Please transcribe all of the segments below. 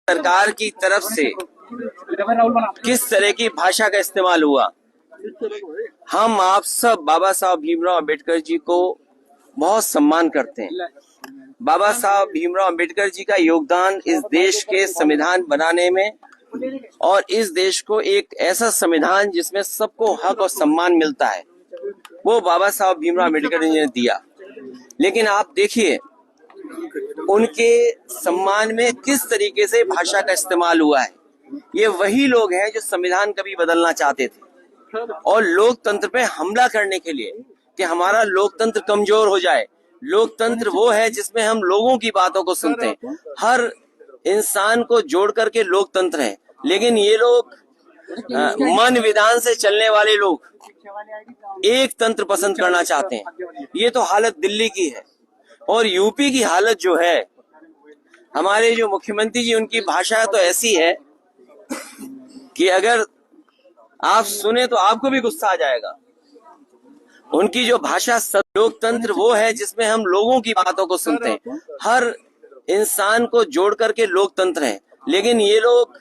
सरकार की तरफ से किस तरह की भाषा का इस्तेमाल हुआ। हम आप सब बाबा साहब भीमराव अंबेडकर जी को बहुत सम्मान करते हैं। बाबा साहब भीमराव अंबेडकर जी का योगदान इस देश के संविधान बनाने में और इस देश को एक ऐसा संविधान जिसमें सबको हक और सम्मान मिलता है, वो बाबा साहब भीमराव अंबेडकर जी ने दिया। लेकिन आप देखिए उनके सम्मान में किस तरीके से भाषा का इस्तेमाल हुआ है। ये वही लोग हैं जो संविधान कभी बदलना चाहते थे और लोकतंत्र पे हमला करने के लिए कि हमारा लोकतंत्र कमजोर हो जाए। लोकतंत्र वो है जिसमें हम लोगों की बातों को सुनते हैं, हर इंसान को जोड़ करके लोकतंत्र है। लेकिन ये लोग मन विधान से चलने वाले लोग एक तंत्र पसंद करना चाहते हैं। ये तो हालत दिल्ली की है। और यूपी की हालत जो है, हमारे जो मुख्यमंत्री जी, उनकी भाषा तो ऐसी है कि अगर आप सुने तो आपको भी गुस्सा आ जाएगा। उनकी जो भाषा, लोकतंत्र वो है जिसमें हम लोगों की बातों को सुनते हैं, हर इंसान को जोड़ करके लोकतंत्र है। लेकिन ये लोग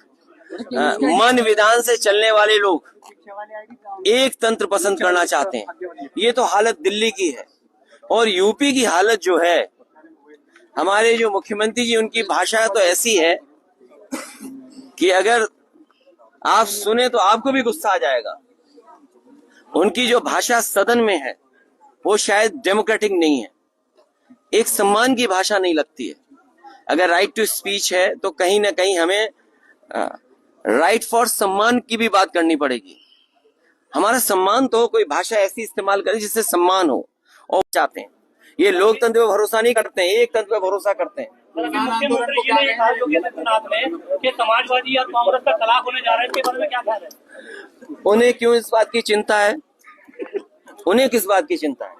मन विधान से चलने वाले लोग एक तंत्र पसंद करना चाहते हैं। ये तो हालत दिल्ली की है। और यूपी की हालत जो है, हमारे जो मुख्यमंत्री जी, उनकी भाषा तो ऐसी है कि अगर आप सुने तो आपको भी गुस्सा आ जाएगा। उनकी जो भाषा सदन में है वो शायद डेमोक्रेटिक नहीं है, एक सम्मान की भाषा नहीं लगती है। अगर राइट टू स्पीच है तो कहीं ना कहीं हमें राइट फॉर सम्मान की भी बात करनी पड़ेगी। हमारा सम्मान तो कोई भाषा ऐसी इस्तेमाल करे जिससे सम्मान हो। और चाहते हैं ये लोकतंत्र पे भरोसा नहीं करते हैं, एक तंत्र पे भरोसा करते हैं। मुख्यमंत्री जी ने कहा योगी आदित्यनाथ ने कि समाजवादी और कांग्रेस का तलाक होने जा रहा है, इसके बारे में क्या ख्याल है? उन्हें क्यों इस बात की चिंता है? उन्हें किस बात की चिंता है?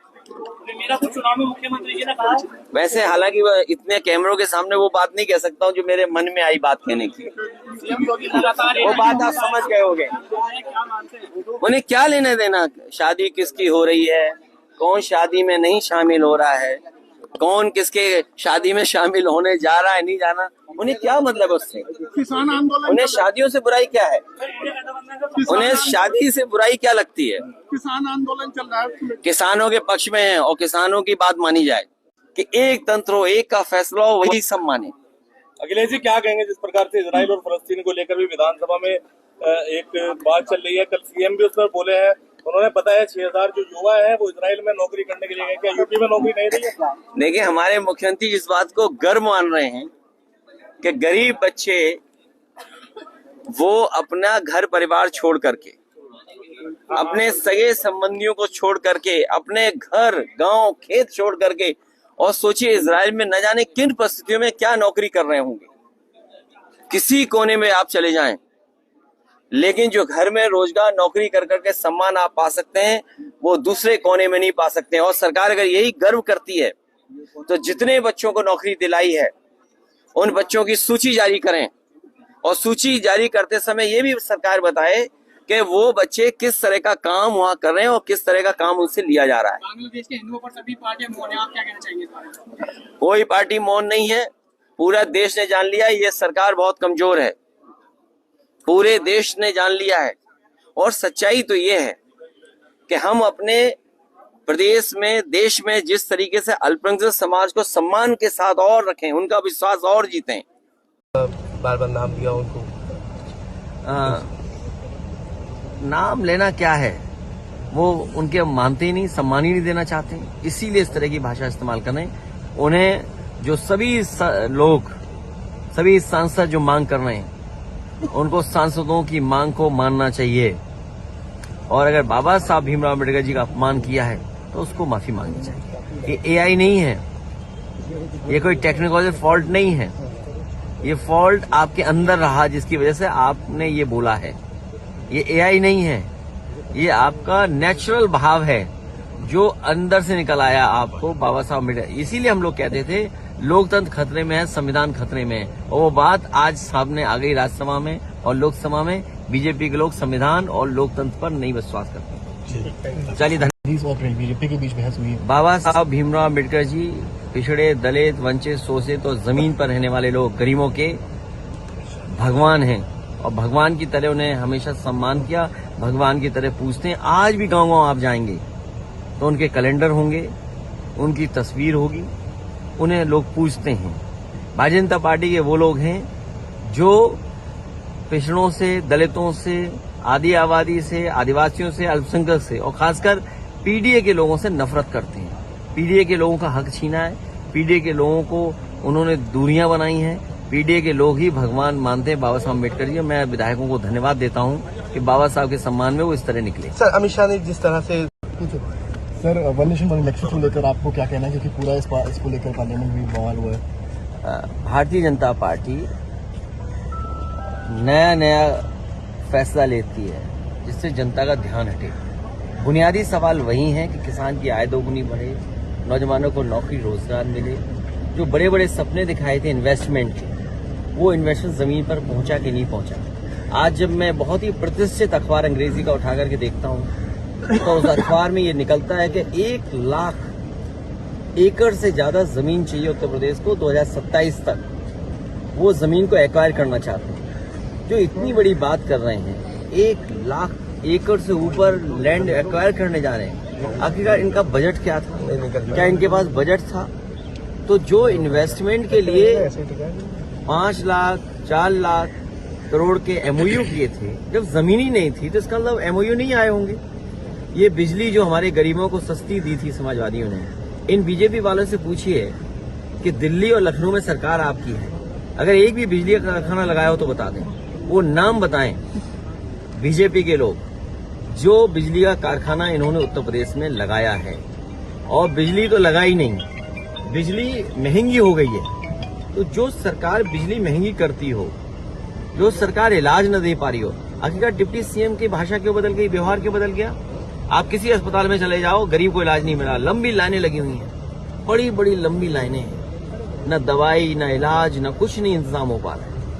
मेरा कुछ चुनाव में मुख्यमंत्री जी ने कहा। वैसे हालांकि इतने कैमरों के सामने वो बात नहीं कह सकता हूँ जो मेरे मन में आई बात कहने की। वो बात आप समझ गए होंगे। उन्हें क्या लेना देना शादी किसकी हो रही है, कौन शादी में नहीं शामिल हो रहा है, कौन किसके शादी में शामिल होने जा रहा है नहीं जाना, उन्हें क्या मतलब उससे? किसान आंदोलन, उन्हें शादियों से बुराई क्या है? उन्हें शादी से बुराई क्या लगती है? किसान आंदोलन चल रहा है, किसानों के पक्ष में है और किसानों की बात मानी जाए कि एक तंत्र हो, एक का फैसला हो, वही सब माने। अखिलेश जी क्या कहेंगे जिस प्रकार से इजराइल और फलस्तीन को लेकर भी विधानसभा में एक बात चल रही है? कल सीएम भी उस पर बोले हैं, उन्होंने बताया 6000 जो युवा है वो इजराइल में नौकरी करने के लिए गए। क्या यूपी में नौकरी नहीं रही है? देखिए, हमारे मुख्यमंत्री इस बात को गर्व मान रहे हैं कि गरीब बच्चे वो अपना घर परिवार छोड़ करके, अपने सगे संबंधियों को छोड़ करके, अपने घर गांव खेत छोड़ करके, और सोचिए इजराइल में न जाने किन परिस्थितियों में क्या नौकरी कर रहे होंगे। किसी कोने में आप चले जाएं, लेकिन जो घर में रोजगार नौकरी कर करके सम्मान आप पा सकते हैं, वो दूसरे कोने में नहीं पा सकते हैं। और सरकार अगर यही गर्व करती है तो जितने बच्चों को नौकरी दिलाई है उन बच्चों की सूची जारी करें, और सूची जारी करते समय ये भी सरकार बताए कि वो बच्चे किस तरह का काम वहाँ कर रहे हैं और किस तरह का काम उनसे लिया जा रहा है। बांग्लादेश के हिंदुओं पर सभी पार्टियां मौन है, आप क्या कहना चाहेंगे? कोई पार्टी मौन नहीं है, पूरा देश ने जान लिया ये सरकार बहुत कमजोर है। पूरे देश ने जान लिया है। और सच्चाई तो ये है कि हम अपने प्रदेश में, देश में जिस तरीके से अल्पसंख्यक समाज को सम्मान के साथ और रखें, उनका विश्वास और जीतें। बार बार नाम दिया उनको, नाम लेना क्या है, वो उनके मानते ही नहीं, सम्मान ही नहीं देना चाहते, इसीलिए इस तरह की भाषा इस्तेमाल करें। उन्हें जो सभी लोग, सभी सांसद जो मांग कर रहे हैं, उनको सांसदों की मांग को मानना चाहिए। और अगर बाबा साहब भीमराव अम्बेडकर जी का अपमान किया है तो उसको माफी मांगनी चाहिए। ये एआई नहीं है, ये कोई टेक्निकल फॉल्ट नहीं है, ये फॉल्ट आपके अंदर रहा जिसकी वजह से आपने ये बोला है। ये एआई नहीं है, ये आपका नेचुरल भाव है जो अंदर से निकल आया आपको बाबा साहब अम्बेडकर। इसीलिए हम लोग कहते थे लोकतंत्र खतरे में है, संविधान खतरे में है, और वो बात आज सामने आ गई। राज्यसभा में और लोकसभा में बीजेपी के लोग संविधान और लोकतंत्र पर नहीं विश्वास करते। चलिए बीजेपी के बीच बहस हुई। बाबा साहब भीमराव अम्बेडकर जी पिछड़े, दलित, वंचित, शोषित और जमीन पर रहने वाले लोग, गरीबों के भगवान हैं और भगवान की तरह उन्हें हमेशा सम्मान किया, भगवान की तरह पूजते हैं। आज भी गांव-गांव आप जाएंगे तो उनके कैलेंडर होंगे, उनकी तस्वीर होगी, उन्हें लोग पूजते हैं। भारतीय जनता पार्टी के वो लोग हैं जो पिछड़ों से, दलितों से, आदि आबादी से, आदिवासियों से, अल्पसंख्यक से और खासकर पीडीए के लोगों से नफरत करते हैं। पीडीए के लोगों का हक छीना है, पीडीए के लोगों को उन्होंने दूरियां बनाई हैं। पीडीए के लोग ही भगवान मानते हैं बाबा साहब अम्बेडकर जी। मैं विधायकों को धन्यवाद देता हूं कि बाबा साहब के सम्मान में वो इस तरह निकले। सर, अमित शाह ने जिस तरह से sir one nation one election को लेकर आपको क्या कहना है, क्योंकि पूरा इसको लेकर पार्लियामेंट भी बवाल हुआ है। भारतीय जनता पार्टी नया नया फैसला लेती है जिससे जनता का ध्यान हटे। बुनियादी सवाल वही है कि किसान की आय दोगुनी बढ़े, नौजवानों को नौकरी रोजगार मिले। जो बड़े बड़े सपने दिखाए थे इन्वेस्टमेंट के, वो इन्वेस्टमेंट जमीन पर पहुंचा कि नहीं पहुंचा। आज जब मैं बहुत ही प्रतिष्ठित अखबार अंग्रेजी का उठा करके देखता हूं तो उस अखबार में ये निकलता है कि 1 लाख एकड़ से ज्यादा जमीन चाहिए उत्तर प्रदेश को 2027 तक। वो जमीन को एक्वायर करना चाहते हैं। जो इतनी बड़ी बात कर रहे हैं, 1 लाख एकड़ से ऊपर लैंड एक्वायर करने जा रहे हैं। आखिरकार इनका बजट क्या था? क्या इनके पास बजट था? तो जो इन्वेस्टमेंट के लिए 5 लाख 4 लाख करोड़ के एमओयू किए थे, जब जमीन ही नहीं थी तो इसका मतलब एमओयू नहीं आए होंगे। ये बिजली जो हमारे गरीबों को सस्ती दी थी समाजवादियों ने, इन बीजेपी वालों से पूछिए कि दिल्ली और लखनऊ में सरकार आपकी है, अगर एक भी बिजली का कारखाना लगाया हो तो बता दें। वो नाम बताएं बीजेपी के लोग जो बिजली का कारखाना इन्होंने उत्तर प्रदेश में लगाया है। और बिजली तो लगाई नहीं, बिजली महंगी हो गई है। तो जो सरकार बिजली महंगी करती हो, जो सरकार इलाज न दे पा रही हो, आखिरकार डिप्टी सीएम की भाषा क्यों बदल गई, व्यवहार क्यों बदल गया? आप किसी अस्पताल में चले जाओ, गरीब को इलाज नहीं मिला, लंबी लाइनें लगी हुई हैं, बड़ी बड़ी लंबी लाइनें हैं, न दवाई न इलाज न कुछ नहीं इंतजाम हो पा रहा है।